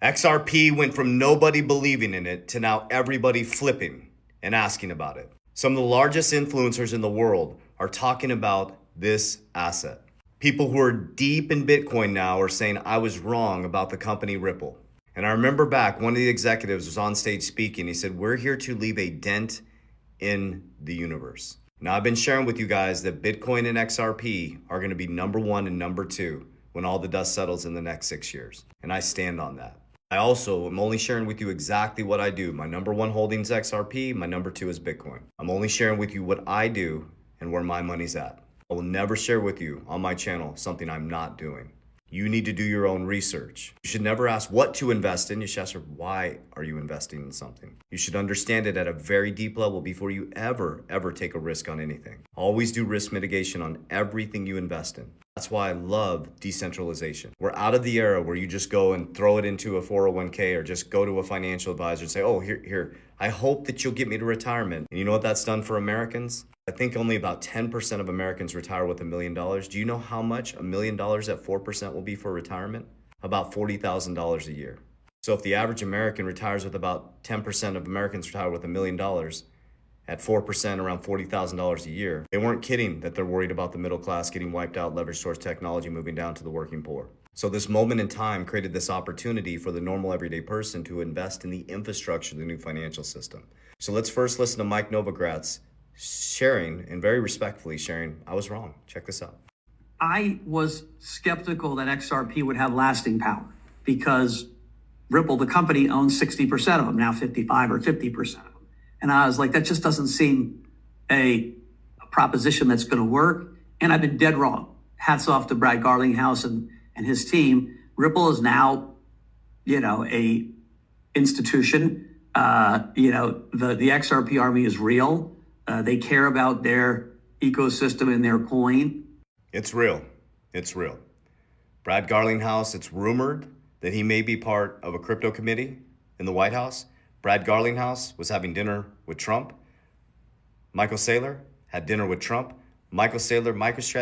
XRP went from nobody believing in it to now everybody flipping and asking about it. Some of the largest influencers in the world are talking about this asset. People who are deep in Bitcoin now are saying I was wrong about the company Ripple. And I remember back, one of the executives was on stage speaking. He said, we're here to leave a dent in the universe. Now, I've been sharing with you guys that Bitcoin and XRP are going to be number one and number two when all the dust settles in the next 6 years. And I stand on that. I also am only sharing with you exactly what I do. My number one holding is XRP. My number two is Bitcoin. I'm only sharing with you what I do and where my money's at. I will never share with you on my channel something I'm not doing. You need to do your own research. You should never ask what to invest in. You should ask why are you investing in something. You should understand it at a very deep level before you ever take a risk on anything. Always do risk mitigation on everything you invest in. That's why I love decentralization. We're out of the era where you just go and throw it into a 401k or just go to a financial advisor and say, oh, here, I hope that you'll get me to retirement. And you know what that's done for Americans? I think only about 10% of Americans retire with $1 million. Do you know how much $1 million at 4% will be for retirement? About $40,000 a year. So if the average American retires with about 10% of Americans retire with $1 million at 4%, around $40,000 a year, they weren't kidding that they're worried about the middle class getting wiped out, leveraged towards technology, moving down to the working poor. So this moment in time created this opportunity for the normal everyday person to invest in the infrastructure of the new financial system. So let's first listen to Mike Novogratz sharing, and very respectfully sharing, I was wrong. Check this out. I was skeptical that XRP would have lasting power because Ripple, the company, owns 60% of them, now 55 or 50% of them. And I was like, that just doesn't seem a proposition that's going to work. And I've been dead wrong. Hats off to Brad Garlinghouse and his team. Ripple is now, a institution. The XRP army is real. They care about their ecosystem and their coin. It's real. It's real. Brad Garlinghouse, it's rumored that he may be part of a crypto committee in the White House. Brad Garlinghouse was having dinner with Trump. Michael Saylor had dinner with Trump. Michael Saylor, MicroStrategy.